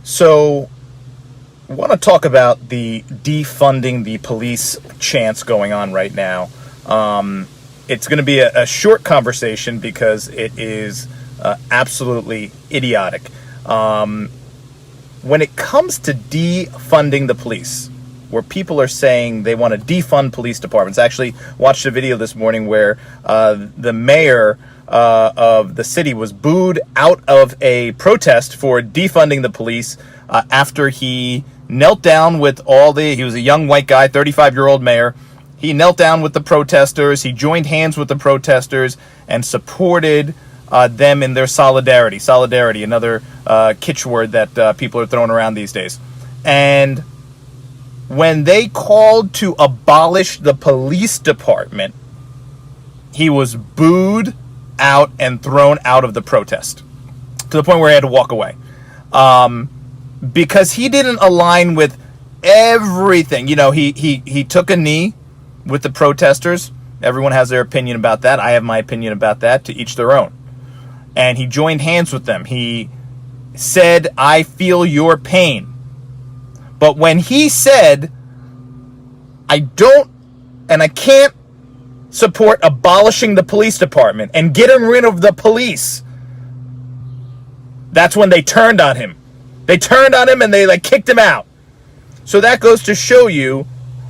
So, I want to talk about the defunding the police chants going on right now. It's going to be a short conversation because it is absolutely idiotic. When it comes to defunding the police, where people are saying they want to defund police departments. I actually watched a video this morning where the mayor of the city was booed out of a protest for defunding the police after he knelt down with he was a young white guy, 35-year-old mayor. He knelt down with the protesters. He joined hands with the protesters and supported them in their solidarity. Solidarity, another kitsch word that people are throwing around these days. And when they called to abolish the police department, he was booed out and thrown out of the protest to the point where he had to walk away. Because he didn't align with everything. You know, he took a knee with the protesters. Everyone has their opinion about that. I have my opinion about that, to each their own. And he joined hands with them. He said, "I feel your pain." But when he said, "I don't and I can't support abolishing the police department and getting rid of the police," that's when they turned on him. They turned on him and they kicked him out. So that goes to show you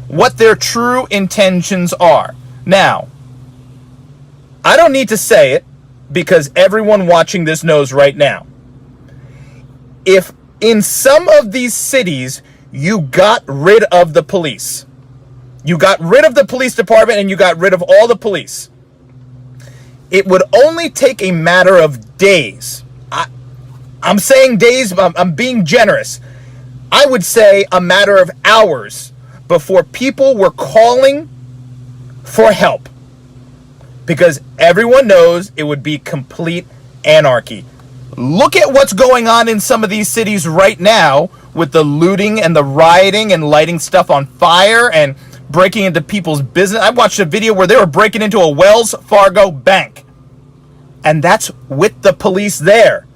what their true intentions are. Now, I don't need to say it because everyone watching this knows right now. If in some of these cities you got rid of the police, you got rid of the police department and you got rid of all the police, it would only take a matter of days. I'm saying days, but I'm being generous. I would say a matter of hours before people were calling for help. Because everyone knows it would be complete anarchy. Look at what's going on in some of these cities right now with the looting and the rioting and lighting stuff on fire and breaking into people's business. I watched a video where they were breaking into a Wells Fargo bank. And that's with the police there.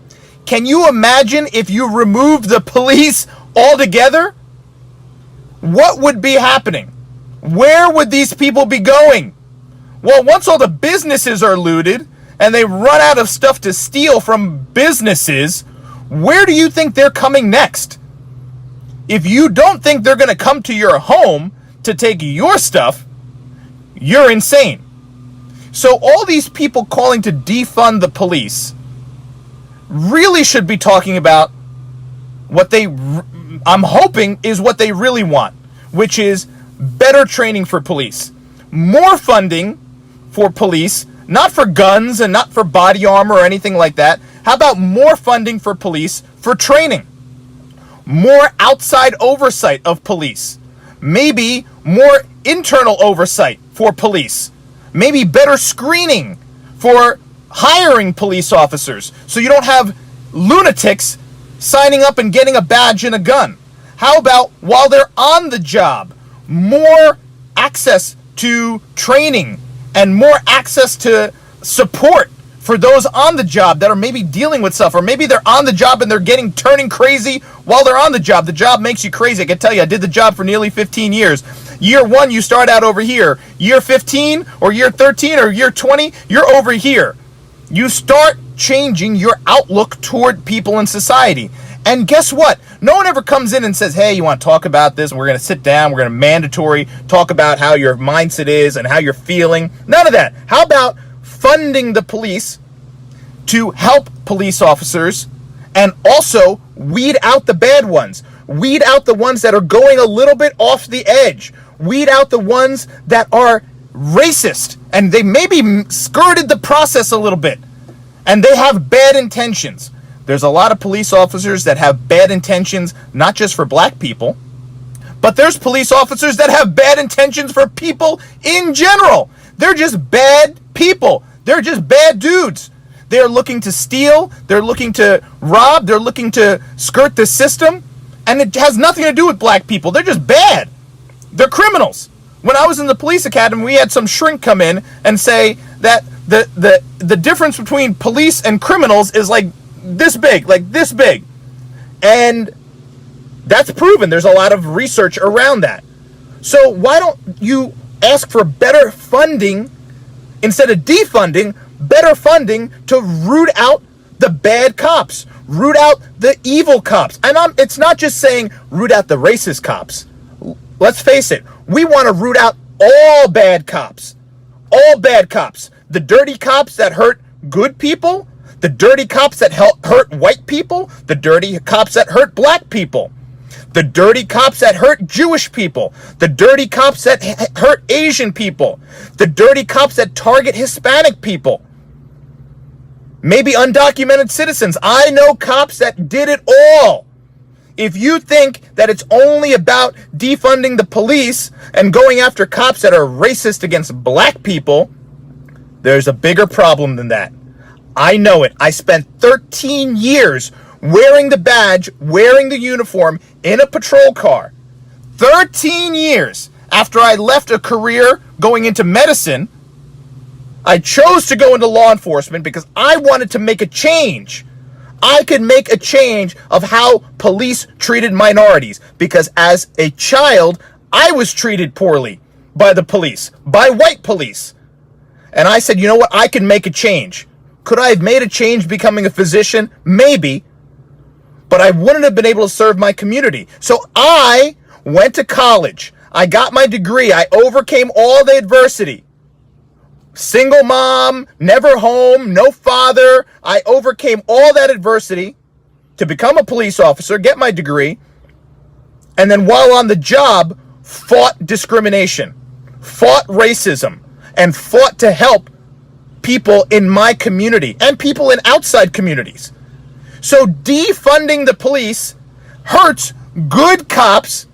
Can you imagine if you removed the police altogether? What would be happening? Where would these people be going? Well, once all the businesses are looted and they run out of stuff to steal from businesses, where do you think they're coming next? If you don't think they're going to come to your home to take your stuff, you're insane. So all these people calling to defund the police really should be talking about what I'm hoping is what they really want, which is better training for police, more funding for police, not for guns and not for body armor or anything like that. How about more funding for police for training? More outside oversight of police. Maybe more internal oversight for police. Maybe better screening for hiring police officers so you don't have lunatics signing up and getting a badge and a gun. How about while they're on the job, more access to training and more access to support for those on the job that are maybe dealing with stuff, or maybe they're on the job and they're turning crazy while they're on the job. The job makes you crazy. I can tell you, I did the job for nearly 15 years. Year 1, you start out over here. Year 15 or year 13 or year 20, you're over here. You start changing your outlook toward people in society. And guess what? No one ever comes in and says, "Hey, you want to talk about this?" And we're going to sit down. We're going to mandatory talk about how your mindset is and how you're feeling. None of that. How about funding the police to help police officers and also weed out the bad ones? Weed out the ones that are going a little bit off the edge. Weed out the ones that are racist and they maybe skirted the process a little bit and they have bad intentions. There's a lot of police officers that have bad intentions, not just for black people, but there's police officers that have bad intentions for people in general. They're just bad people. They're just bad dudes. They're looking to steal. They're looking to rob. They're looking to skirt the system. And it has nothing to do with black people. They're just bad. They're criminals. When I was in the police academy, we had some shrink come in and say that the difference between police and criminals is like this big. And That's proven. There's a lot of research around that. So why don't you ask for better funding instead of defunding, better funding to root out the bad cops, root out the evil cops. And it's not just saying root out the racist cops. Let's face it. We want to root out all bad cops. All bad cops. The dirty cops that hurt good people, the dirty cops that hurt white people, the dirty cops that hurt black people, the dirty cops that hurt Jewish people, the dirty cops that hurt Asian people, the dirty cops that target Hispanic people, maybe undocumented citizens. I know cops that did it all. If you think that it's only about defunding the police and going after cops that are racist against black people, there's a bigger problem than that. I know it. I spent 13 years wearing the badge, wearing the uniform in a patrol car. 13 years after I left a career going into medicine, I chose to go into law enforcement because I wanted to make a change. I could make a change of how police treated minorities, because as a child, I was treated poorly by the police, by white police. And I said, you know what? I can make a change. Could I have made a change becoming a physician? Maybe. But I wouldn't have been able to serve my community. So I went to college. I got my degree. I overcame all the adversity. Single mom, never home, no father. I overcame all that adversity to become a police officer, get my degree, and then while on the job, fought discrimination, fought racism, and fought to help people in my community and people in outside communities. So defunding the police hurts good cops.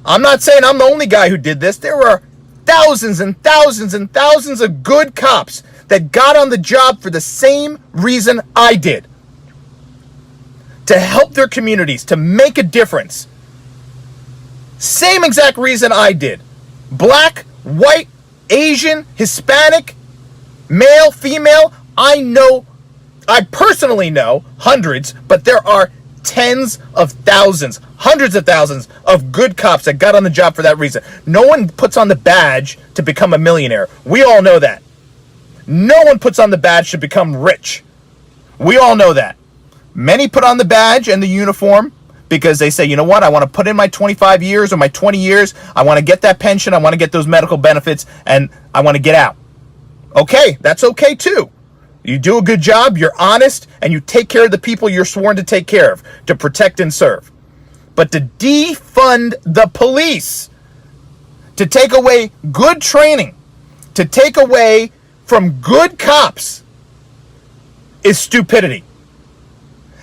I'm not saying I'm the only guy who did this. There were thousands and thousands and thousands of good cops that got on the job for the same reason I did. To help their communities, to make a difference. Same exact reason I did. Black, white, Asian, Hispanic, male, female. I personally know hundreds, but there are tens of thousands, hundreds of thousands of good cops that got on the job for that reason. No one puts on the badge to become a millionaire. We all know that. No one puts on the badge to become rich. We all know that. Many put on the badge and the uniform because they say, you know what, I want to put in my 25 years or my 20 years. I want to get that pension. I want to get those medical benefits, and I want to get out. Okay, that's okay too. You do a good job, you're honest, and you take care of the people you're sworn to take care of, to protect and serve. But to defund the police, to take away good training, to take away from good cops, is stupidity.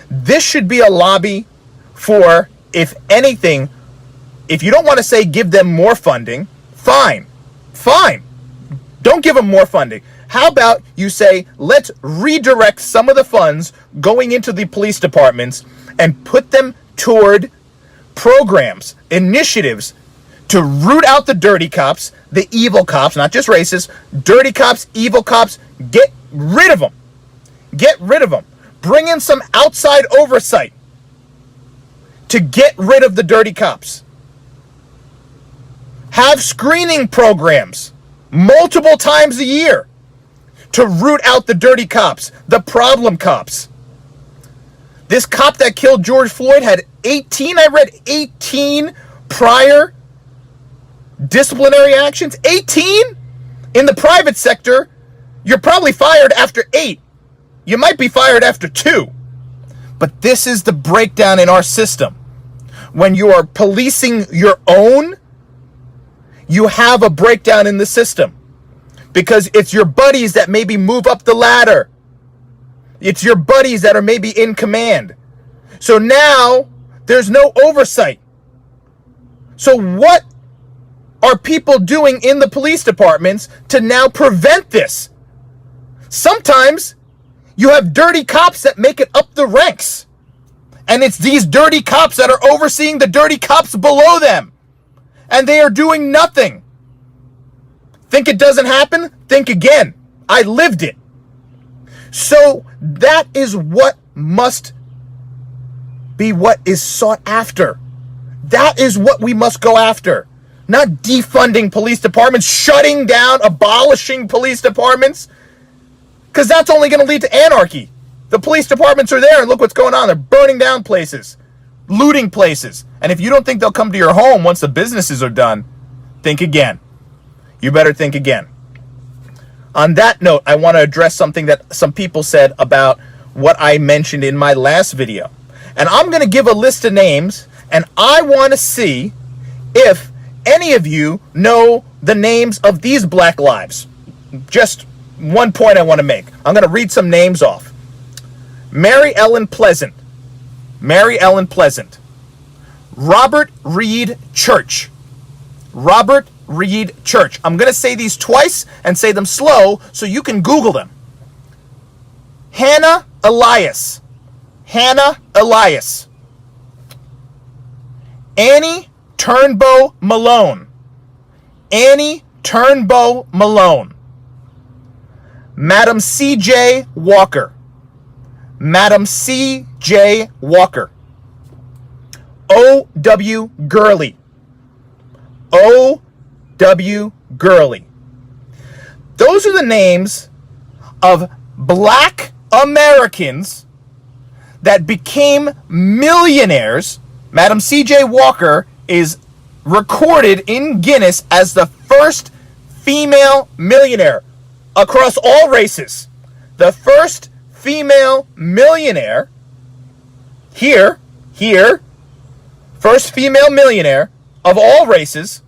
This should be a lobby for, if anything, if you don't want to say give them more funding, fine. Don't give them more funding. How about you say, let's redirect some of the funds going into the police departments and put them toward programs, initiatives to root out the dirty cops, the evil cops, not just racists, dirty cops, evil cops. Get rid of them. Get rid of them. Bring in some outside oversight to get rid of the dirty cops. Have screening programs multiple times a year to root out the dirty cops, the problem cops. This cop that killed George Floyd had 18 prior disciplinary actions. 18? In the private sector, you're probably fired after 8. You might be fired after 2. But this is the breakdown in our system. When you are policing your own, you have a breakdown in the system. Because it's your buddies that maybe move up the ladder. It's your buddies that are maybe in command. So now there's no oversight. So what are people doing in the police departments to now prevent this? Sometimes you have dirty cops that make it up the ranks. And it's these dirty cops that are overseeing the dirty cops below them. And they are doing nothing. Think it doesn't happen? Think again. I lived it. So that is what must be what is sought after. That is what we must go after. Not defunding police departments, shutting down, abolishing police departments, because that's only going to lead to anarchy. The police departments are there, and look what's going on. They're burning down places, looting places. And if you don't think they'll come to your home once the businesses are done, think again. You better think again. On that note, I want to address something that some people said about what I mentioned in my last video. And I'm going to give a list of names, and I want to see if any of you know the names of these black lives. Just one point I want to make. I'm going to read some names off. Mary Ellen Pleasant. Mary Ellen Pleasant. Robert Reed Church. Robert Reed Church. I'm going to say these twice and say them slow so you can Google them. Hannah Elias. Hannah Elias. Annie Turnbow Malone. Annie Turnbow Malone. Madam C.J. Walker. Madam C.J. Walker. O.W. Gurley. O.W. Gurley. Those are the names of black Americans that became millionaires. Madam C.J. Walker is recorded in Guinness as the first female millionaire across all races. The first female millionaire here, first female millionaire of all races,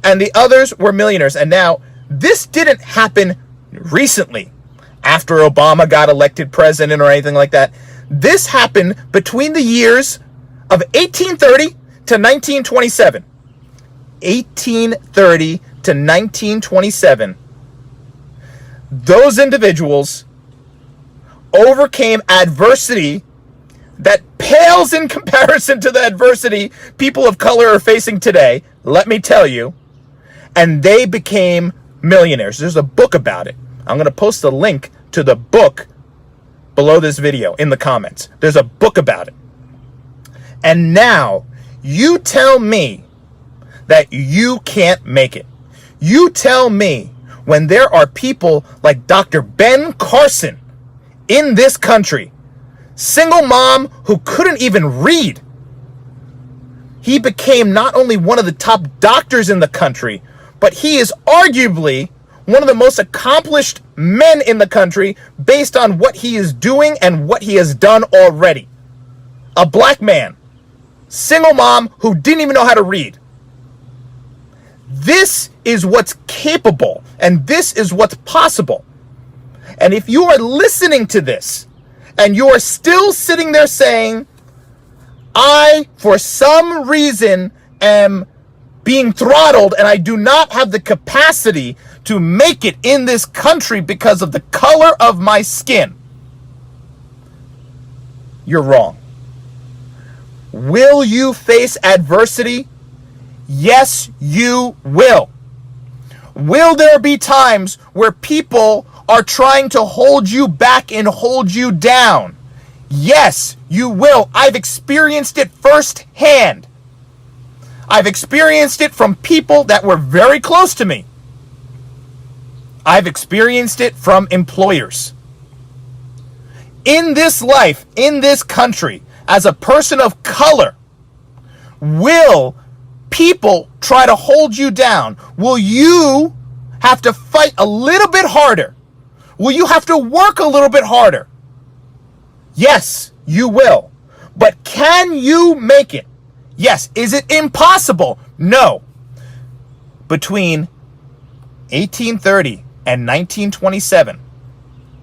and the others were millionaires. And now, this didn't happen recently after Obama got elected president or anything like that. This happened between the years of 1830 to 1927. 1830 to 1927. Those individuals overcame adversity that pales in comparison to the adversity people of color are facing today, let me tell you, and they became millionaires. There's a book about it. I'm going to post a link to the book below this video in the comments. There's a book about it. And now, you tell me that you can't make it. You tell me when there are people like Dr. Ben Carson in this country, single mom who couldn't even read. He became not only one of the top doctors in the country, but he is arguably one of the most accomplished men in the country based on what he is doing and what he has done already. A black man, single mom who didn't even know how to read. This is what's capable, and this is what's possible. And if you are listening to this, and you are still sitting there saying, I, for some reason, am being throttled, and I do not have the capacity to make it in this country because of the color of my skin, you're wrong. Will you face adversity? Yes, you will. Will there be times where people are trying to hold you back and hold you down? Yes, you will. I've experienced it firsthand. I've experienced it from people that were very close to me. I've experienced it from employers. In this life, in this country, as a person of color, will people try to hold you down? Will you have to fight a little bit harder? Will you have to work a little bit harder? Yes, you will. But can you make it? Yes. Is it impossible? No. Between 1830 and 1927,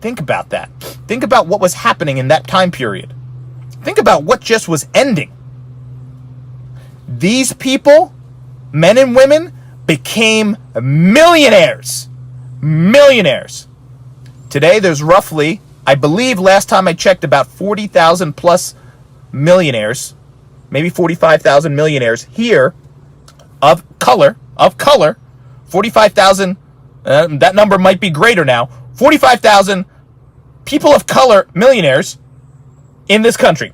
think about that. Think about what was happening in that time period. Think about what just was ending. These people, men and women, became millionaires. Millionaires. Today, there's roughly, I believe last time I checked, about 40,000 plus millionaires, maybe 45,000 millionaires here of color, 45,000, that number might be greater now, 45,000 people of color millionaires in this country.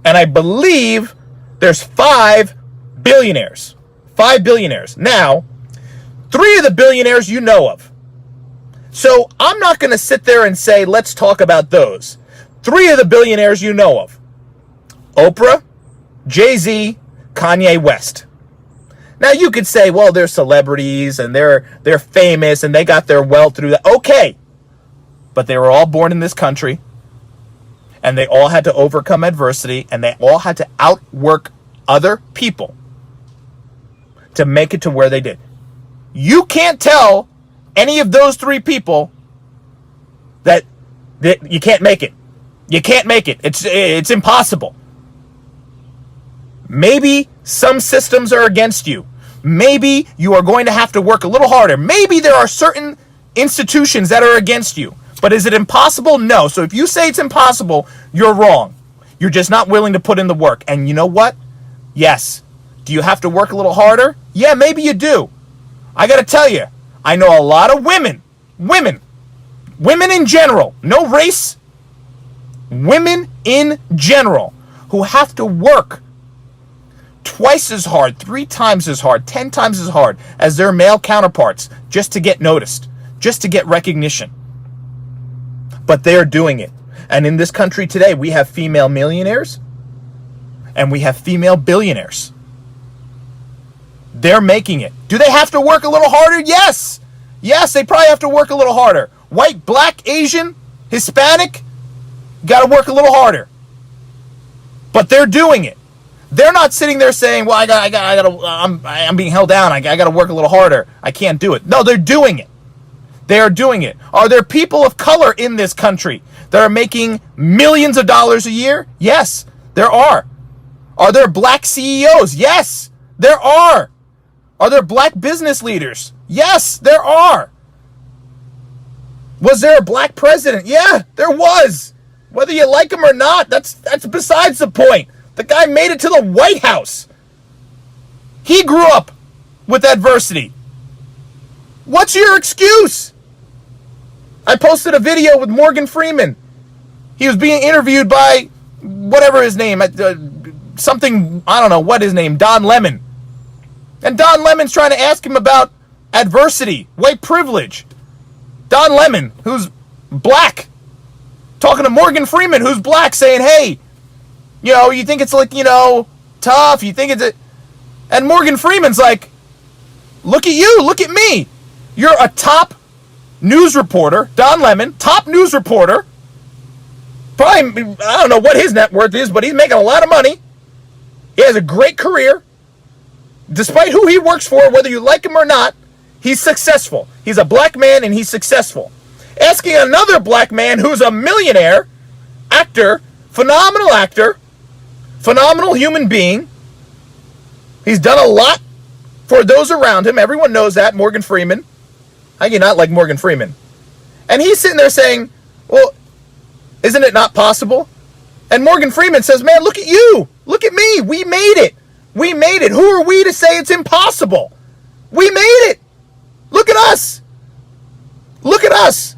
And I believe There's 5 billionaires. 5 billionaires. Now, 3 of the billionaires you know of. So I'm not going to sit there and say, let's talk about those. 3 of the billionaires you know of. Oprah, Jay-Z, Kanye West. Now you could say, well, they're celebrities and they're famous and they got their wealth through that. Okay. But they were all born in this country and they all had to overcome adversity and they all had to outwork other people to make it to where they did. You can't tell any of those 3 people that you can't make it. You can't make it. It's impossible. Maybe some systems are against you. Maybe you are going to have to work a little harder. Maybe there are certain institutions that are against you. But is it impossible? No. So if you say it's impossible, you're wrong. You're just not willing to put in the work. And you know what? Yes. Do you have to work a little harder? Yeah, maybe you do. I got to tell you, I know a lot of women in general, no race, women in general who have to work twice as hard, 3 times as hard, 10 times as hard as their male counterparts just to get noticed, just to get recognition. But they're doing it. And in this country today, we have female millionaires and we have female billionaires. They're making it. Do they have to work a little harder? Yes. Yes, they probably have to work a little harder. White, black, Asian, Hispanic, got to work a little harder. But they're doing it. They're not sitting there saying, well, I'm being held down. I got to work a little harder. I can't do it. No, they're doing it. They are doing it. Are there people of color in this country that are making millions of dollars a year? Yes, there are. Are there black CEOs? Yes, there are. Are there black business leaders? Yes, there are. Was there a black president? Yeah, there was. Whether you like him or not, that's besides the point. The guy made it to the White House. He grew up with adversity. What's your excuse? I posted a video with Morgan Freeman. He was being interviewed by whatever his name, something, I don't know what his name, Don Lemon. And Don Lemon's trying to ask him about adversity, white privilege. Don Lemon, who's black, talking to Morgan Freeman, who's black, saying, hey, you think it's like, tough, you think it's and Morgan Freeman's like, look at you, look at me. You're a top news reporter, Don Lemon, top news reporter. Probably, I don't know what his net worth is, but he's making a lot of money. He has a great career. Despite who he works for, whether you like him or not, he's successful. He's a black man and he's successful. Asking another black man who's a millionaire, actor, phenomenal human being. He's done a lot for those around him. Everyone knows that, Morgan Freeman. How can you not like Morgan Freeman? And he's sitting there saying, well, isn't it not possible? And Morgan Freeman says, man, look at you. Look at me. We made it. We made it. Who are we to say it's impossible? We made it. Look at us. Look at us.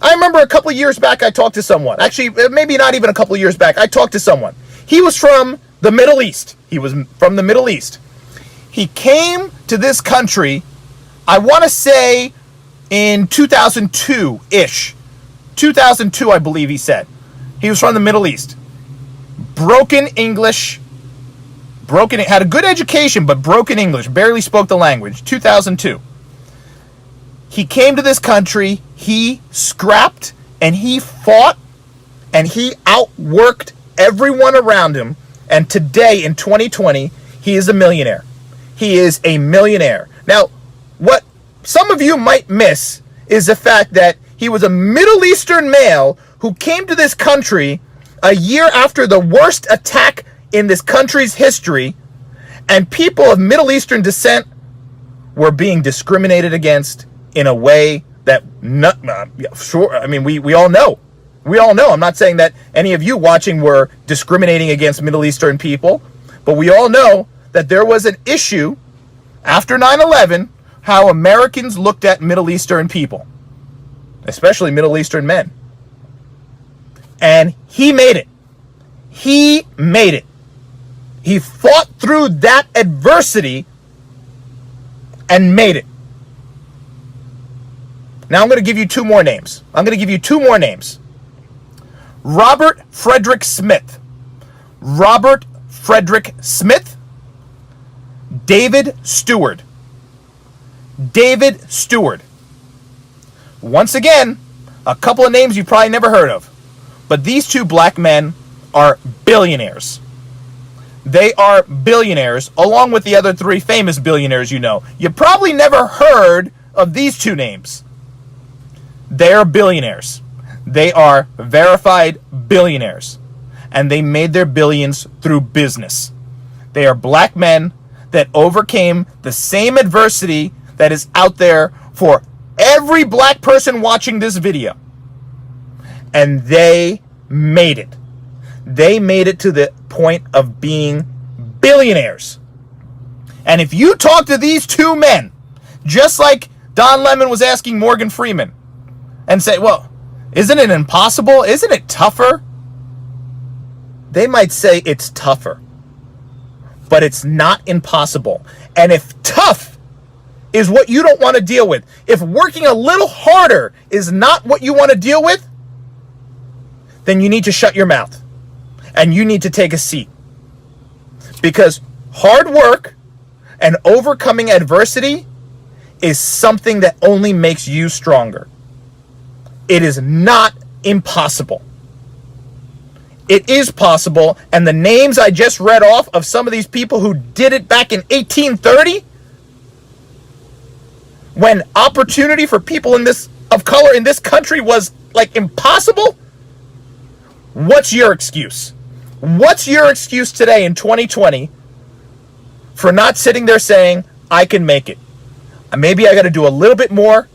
I remember a couple of years back I talked to someone. Actually, maybe not even a couple of years back. I talked to someone. He was from the Middle East. He came to this country, I want to say in 2002-ish. 2002, I believe he said. He was from the Middle East. Broken English. Had a good education, but broken English. Barely spoke the language. 2002. He came to this country. He scrapped and he fought and he outworked everyone around him. And today, in 2020, he is a millionaire. He is a millionaire. Now, what some of you might miss is the fact that he was a Middle Eastern male who came to this country a year after the worst attack in this country's history, and people of Middle Eastern descent were being discriminated against in a way that, we all know. We all know. I'm not saying that any of you watching were discriminating against Middle Eastern people, but we all know that there was an issue after 9/11 how Americans looked at Middle Eastern people, especially Middle Eastern men. And he made it. He made it. He fought through that adversity and made it. Now I'm going to give you two more names. Robert Frederick Smith. David Stewart. Once again, a couple of names you probably never heard of. But these two black men are billionaires. They are billionaires, along with the other three famous billionaires you know. You probably never heard of these two names. They are billionaires. They are verified billionaires. And they made their billions through business. They are black men that overcame the same adversity that is out there for every black person watching this video. And they made it. They made it to the point of being billionaires. And if you talk to these two men, just like Don Lemon was asking Morgan Freeman, and say, well, isn't it impossible? Isn't it tougher? They might say it's tougher, but it's not impossible. And if tough is what you don't want to deal with, if working a little harder is not what you want to deal with, then you need to shut your mouth and you need to take a seat. Because hard work and overcoming adversity is something that only makes you stronger. It is not impossible. It is possible, and the names I just read off of some of these people who did it back in 1830, when opportunity for people of color in this country was like impossible. What's your excuse? What's your excuse today in 2020 for not sitting there saying, I can make it? Maybe I got to do a little bit more.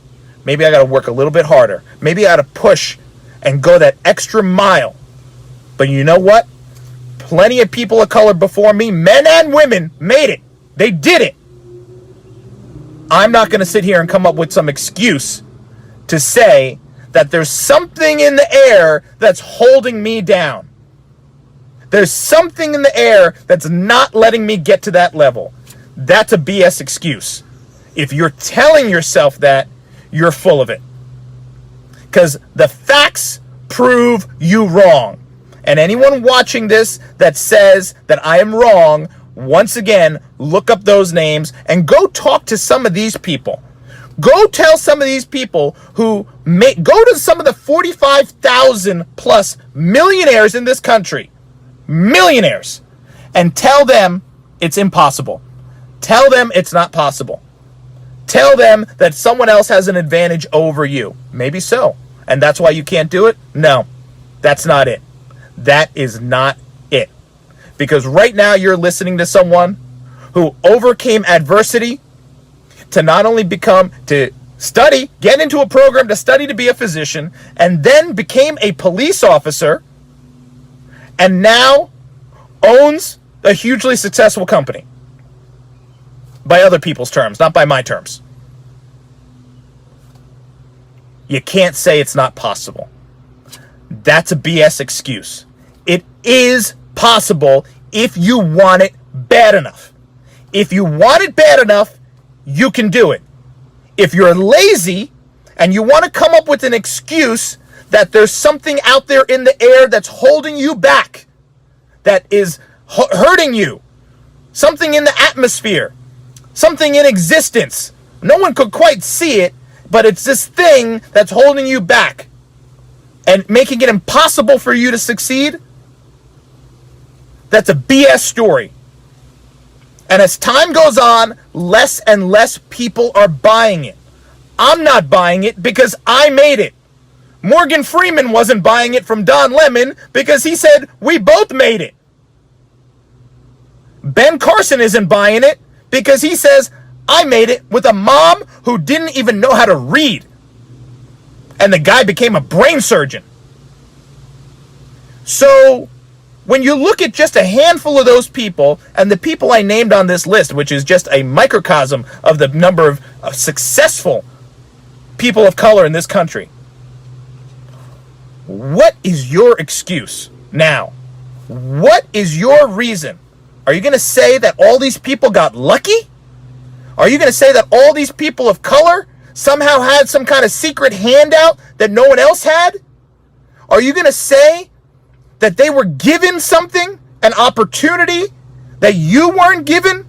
Maybe I got to work a little bit harder. Maybe I got to push and go that extra mile. But you know what? Plenty of people of color before me, men and women, made it. They did it. I'm not going to sit here and come up with some excuse to say that there's something in the air that's holding me down. There's something in the air that's not letting me get to that level. That's a BS excuse. If you're telling yourself that, you're full of it. Because the facts prove you wrong. And anyone watching this that says that I am wrong, once again, look up those names and go talk to some of these people. Go tell some of these people go to some of the 45,000 plus millionaires in this country. Millionaires. And tell them it's impossible. Tell them it's not possible. Tell them that someone else has an advantage over you. Maybe so. And that's why you can't do it? No, that's not it. That is not it. Because right now you're listening to someone who overcame adversity to not only to study, get into a program to study to be a physician, and then became a police officer, and now owns a hugely successful company. By other people's terms, not by my terms. You can't say it's not possible. That's a BS excuse. It is possible if you want it bad enough. If you want it bad enough, you can do it. If you're lazy and you want to come up with an excuse that there's something out there in the air that's holding you back, that is hurting you, something in the atmosphere, something in existence, no one could quite see it, but it's this thing that's holding you back and making it impossible for you to succeed, that's a BS story. And as time goes on, less and less people are buying it. I'm not buying it because I made it. Morgan Freeman wasn't buying it from Don Lemon because he said we both made it. Ben Carson isn't buying it because he says I made it with a mom who didn't even know how to read. And the guy became a brain surgeon. So when you look at just a handful of those people, and the people I named on this list, which is just a microcosm of the number of successful people of color in this country, what is your excuse now? What is your reason Are you going to say that all these people got lucky? Are you going to say that all these people of color somehow had some kind of secret handout that no one else had? Are you going to say that they were given something, an opportunity that you weren't given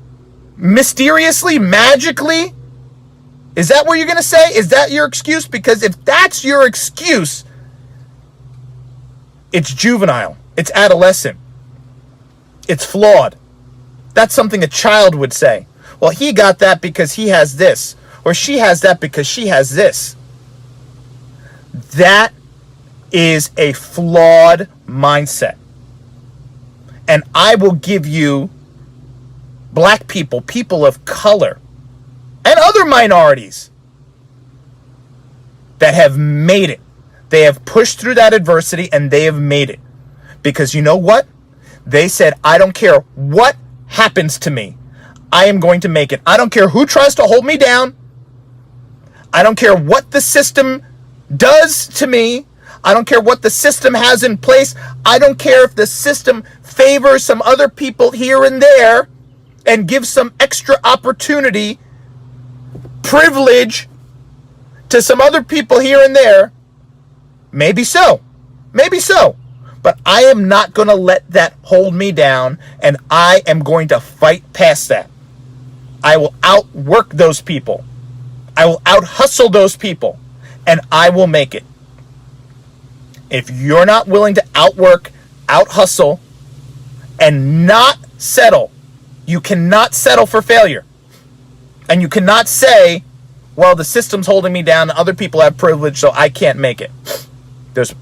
mysteriously, magically? Is that what you're going to say? Is that your excuse? Because if that's your excuse, it's juvenile. It's adolescent. It's flawed. That's something a child would say. Well, he got that because he has this, or she has that because she has this. That is a flawed mindset. And I will give you black people, people of color, and other minorities that have made it. They have pushed through that adversity and they have made it. Because you know what? They said, I don't care what happens to me. I am going to make it. I don't care who tries to hold me down. I don't care what the system does to me. I don't care what the system has in place. I don't care if the system favors some other people here and there and gives some extra opportunity, privilege to some other people here and there. Maybe so. Maybe so. But I am not going to let that hold me down, and I am going to fight past that. I will outwork those people. I will out-hustle those people, and I will make it. If you're not willing to outwork, out-hustle, and not settle, you cannot settle for failure. And you cannot say, well, the system's holding me down, other people have privilege, so I can't make it. There's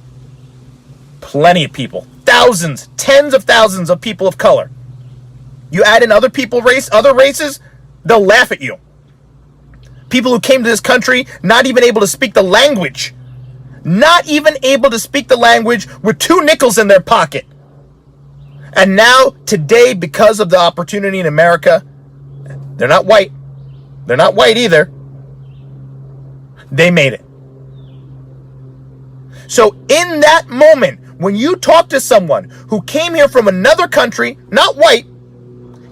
plenty of people, thousands, tens of thousands of people of color. You add in other races, they'll laugh at you. People who came to this country not even able to speak the language. Not even able to speak the language with 2 nickels in their pocket. And now, today, because of the opportunity in America, they're not white. They're not white either. They made it. So in that moment, when you talk to someone who came here from another country, not white,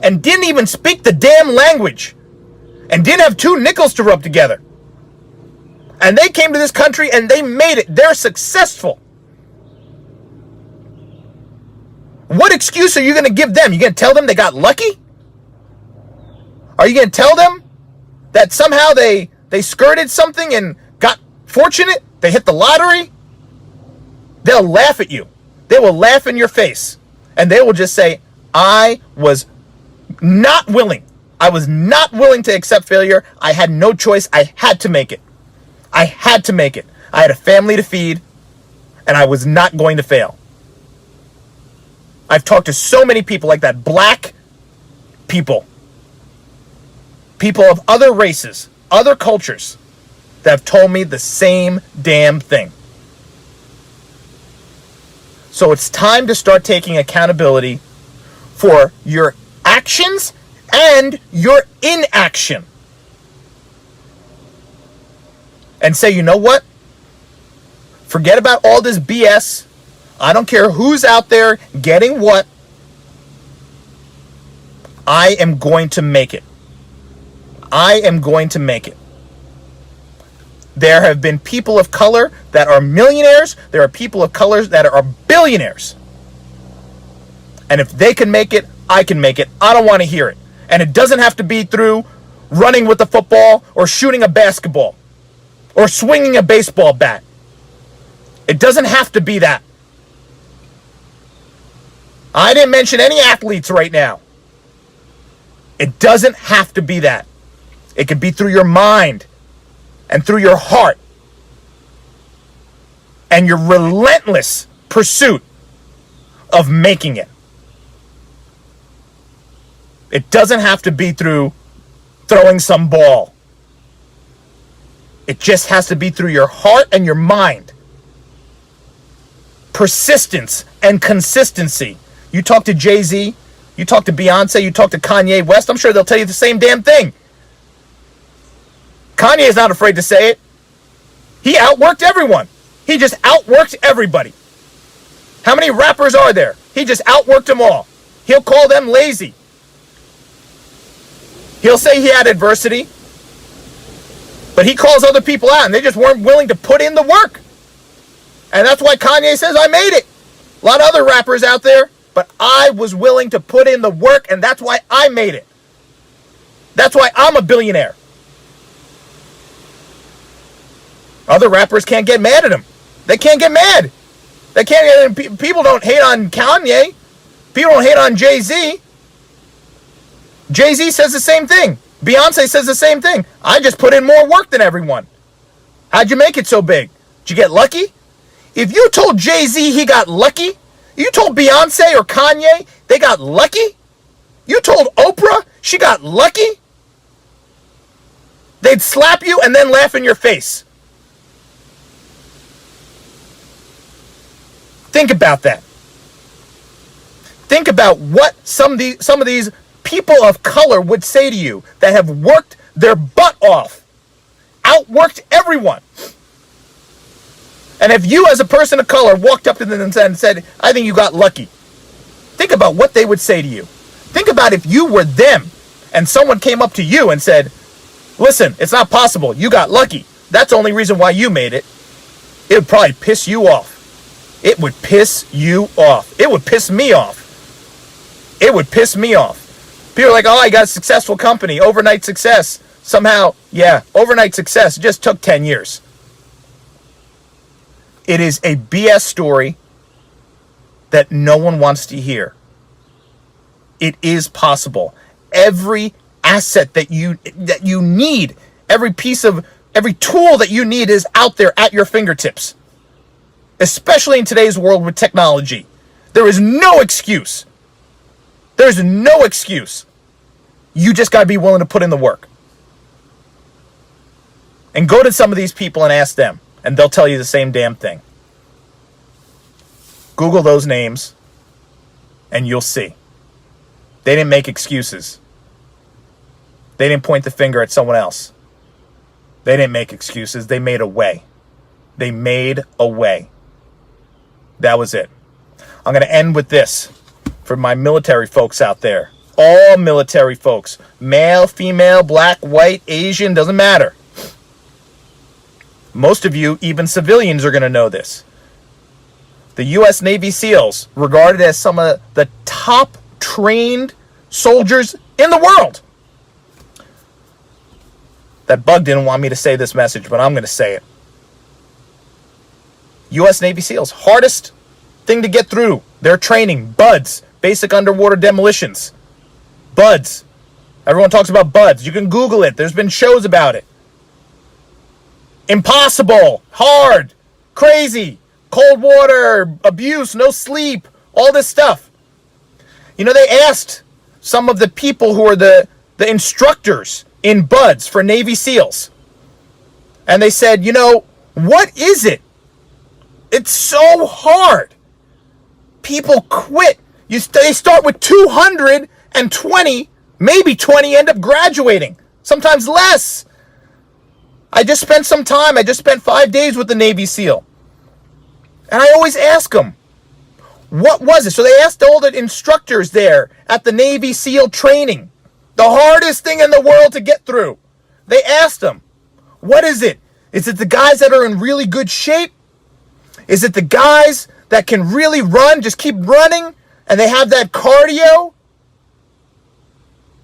and didn't even speak the damn language, and didn't have 2 nickels to rub together, and they came to this country and they made it, they're successful. What excuse are you going to give them? You going to tell them they got lucky? Are you going to tell them that somehow they skirted something and got fortunate? They hit the lottery? They'll laugh at you. They will laugh in your face. And they will just say, I was not willing. I was not willing to accept failure. I had no choice. I had to make it. I had to make it. I had a family to feed, and I was not going to fail. I've talked to so many people like that. Black people. People of other races, other cultures, that have told me the same damn thing. So it's time to start taking accountability for your actions and your inaction. And say, you know what? Forget about all this BS. I don't care who's out there getting what. I am going to make it. I am going to make it. There have been people of color that are millionaires. There are people of color that are billionaires. And if they can make it, I can make it. I don't want to hear it. And it doesn't have to be through running with a football or shooting a basketball or swinging a baseball bat. It doesn't have to be that. I didn't mention any athletes right now. It doesn't have to be that. It could be through your mind and through your heart and your relentless pursuit of making it. It doesn't have to be through throwing some ball. It just has to be through your heart and your mind. Persistence and consistency. You talk to Jay-Z, you talk to Beyonce, you talk to Kanye West, I'm sure they'll tell you the same damn thing. Kanye is not afraid to say it. He outworked everyone. He just outworked everybody. How many rappers are there? He just outworked them all. He'll call them lazy. He'll say he had adversity, but he calls other people out, and they just weren't willing to put in the work. And that's why Kanye says, I made it. A lot of other rappers out there, but I was willing to put in the work, and that's why I made it. That's why I'm a billionaire. Other rappers can't get mad at him. They can't get mad. They can't. People don't hate on Kanye. People don't hate on Jay-Z. Jay-Z says the same thing. Beyonce says the same thing. I just put in more work than everyone. How'd you make it so big? Did you get lucky? If you told Jay-Z he got lucky, you told Beyonce or Kanye they got lucky, you told Oprah she got lucky, they'd slap you and then laugh in your face. Think about that. Think about what some of these people of color would say to you that have worked their butt off, outworked everyone. And if you as a person of color walked up to them and said, I think you got lucky, think about what they would say to you. Think about if you were them and someone came up to you and said, listen, it's not possible, you got lucky. That's the only reason why you made it. It would probably piss you off. It would piss you off. It would piss me off. It would piss me off. People are like, oh, I got a successful company, overnight success. Somehow, yeah, overnight success just took 10 years. It is a BS story that no one wants to hear. It is possible. Every asset that you need, every tool that you need is out there at your fingertips. Especially in today's world with technology. There is no excuse. There's no excuse. You just got to be willing to put in the work. And go to some of these people and ask them, and they'll tell you the same damn thing. Google those names, and you'll see. They didn't make excuses. They didn't point the finger at someone else. They didn't make excuses. They made a way. They made a way. That was it. I'm going to end with this for my military folks out there. All military folks. Male, female, black, white, Asian, doesn't matter. Most of you, even civilians, are going to know this. The U.S. Navy SEALs, regarded as some of the top trained soldiers in the world. That bug didn't want me to say this message, but I'm going to say it. U.S. Navy SEALs, hardest thing to get through. Their training, BUDS, basic underwater demolitions. BUDS. Everyone talks about BUDS. You can Google it. There's been shows about it. Impossible, hard, crazy, cold water, abuse, no sleep, all this stuff. You know, they asked some of the people who are the instructors in BUDS for Navy SEALs. And they said, you know, what is it? It's so hard. People quit. They start with 220, maybe 20 end up graduating. Sometimes less. I just spent 5 days with the Navy SEAL. And I always ask them, what was it? So they asked all the instructors there at the Navy SEAL training, the hardest thing in the world to get through. They asked them, what is it? Is it the guys that are in really good shape? Is it the guys that can really run, just keep running, and they have that cardio?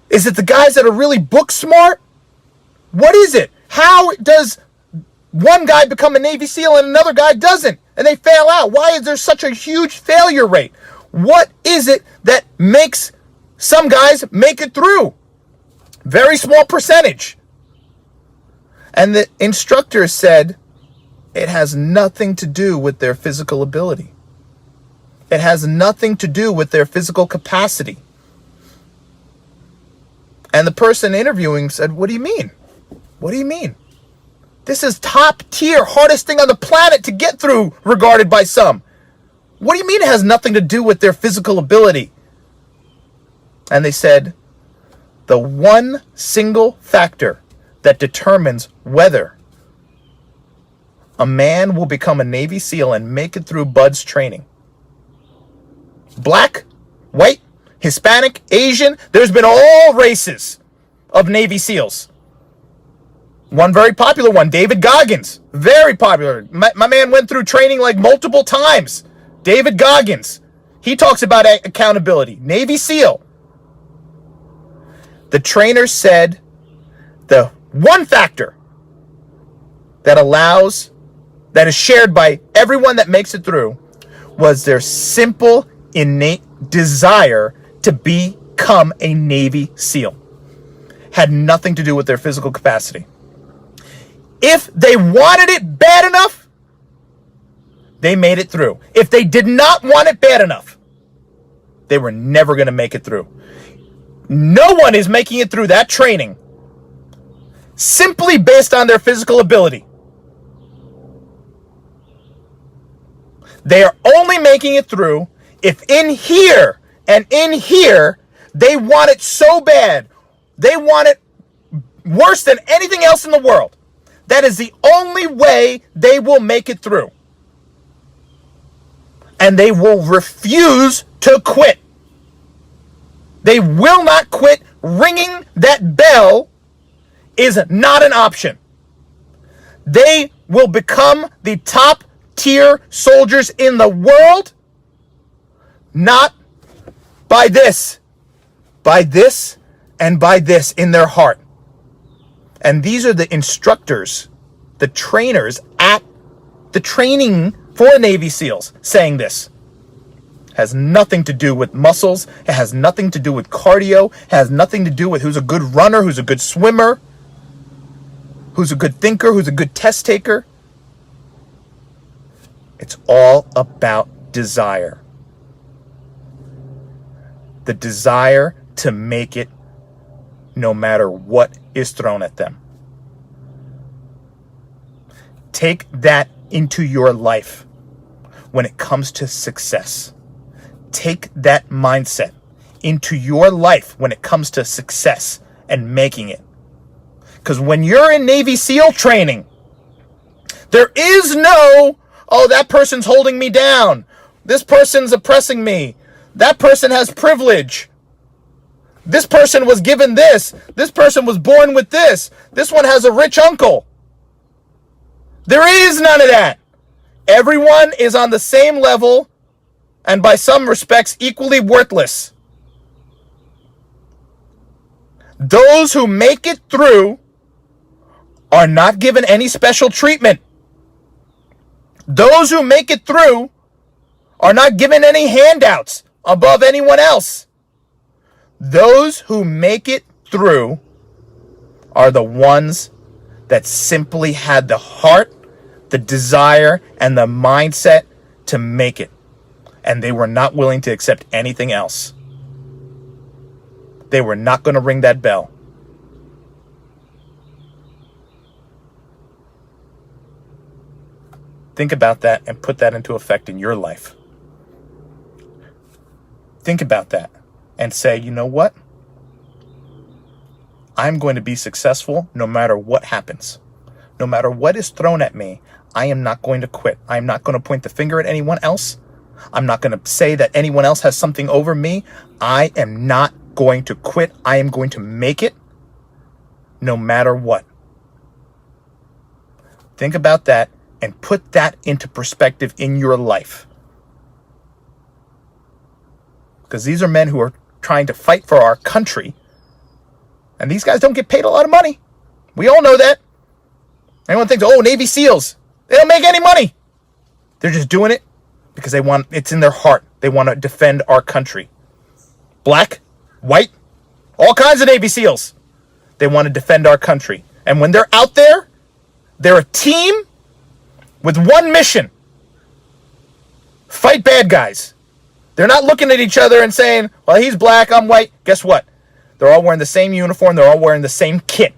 Is it the guys that are really book smart? What is it? How does one guy become a Navy SEAL and another guy doesn't? And they fail out. Why is there such a huge failure rate? What is it that makes some guys make it through? Very small percentage. And the instructor said it has nothing to do with their physical ability. It has nothing to do with their physical capacity. And the person interviewing said, what do you mean? What do you mean? This is top tier, hardest thing on the planet to get through, regarded by some. What do you mean it has nothing to do with their physical ability? And they said, the one single factor that determines whether a man will become a Navy SEAL and make it through BUDS training. Black, white, Hispanic, Asian, there's been all races. of Navy SEALs. One very popular one, David Goggins. Very popular. My man went through training like multiple times. David Goggins. He talks about accountability. Navy SEAL. The trainer said the one factor that is shared by everyone that makes it through was their simple, innate desire to become a Navy SEAL. Had nothing to do with their physical capacity. If they wanted it bad enough, they made it through. If they did not want it bad enough, they were never going to make it through. No one is making it through that training simply based on their physical ability. They are only making it through if in here and in here they want it so bad. They want it worse than anything else in the world. That is the only way they will make it through. And they will refuse to quit. They will not quit. Ringing that bell is not an option. They will become the top tier soldiers in the world, not by this, and by this in their heart. And these are the instructors, the trainers at the training for Navy SEALs saying this. Has nothing to do with muscles. It has nothing to do with cardio. It has nothing to do with who's a good runner, who's a good swimmer, who's a good thinker, who's a good test taker. It's all about desire. The desire to make it no matter what is thrown at them. Take that into your life when it comes to success. Take that mindset into your life when it comes to success and making it. Because when you're in Navy SEAL training, there is no, oh, that person's holding me down. This person's oppressing me. That person has privilege. This person was given this. This person was born with this. This one has a rich uncle. There is none of that. Everyone is on the same level and by some respects equally worthless. Those who make it through are not given any special treatment. Those who make it through are not given any handouts above anyone else. Those who make it through are the ones that simply had the heart, the desire, and the mindset to make it. And they were not willing to accept anything else. They were not going to ring that bell. Think about that and put that into effect in your life. Think about that and say, you know what? I'm going to be successful no matter what happens. No matter what is thrown at me, I am not going to quit. I'm not going to point the finger at anyone else. I'm not going to say that anyone else has something over me. I am not going to quit. I am going to make it no matter what. Think about that and put that into perspective in your life. Because these are men who are trying to fight for our country. And these guys don't get paid a lot of money. We all know that. Everyone thinks, oh, Navy SEALs, they don't make any money. They're just doing it because it's in their heart. They want to defend our country. Black, white, all kinds of Navy SEALs. They want to defend our country. And when they're out there, they're a team with one mission. Fight bad guys. They're not looking at each other and saying, well, he's black, I'm white. Guess what? They're all wearing the same uniform. They're all wearing the same kit.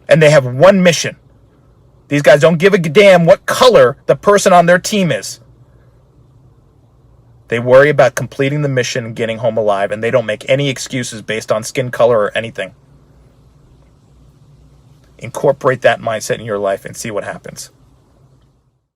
And they have one mission. These guys don't give a damn what color the person on their team is. They worry about completing the mission and getting home alive, and they don't make any excuses based on skin color or anything. Incorporate that mindset in your life and see what happens.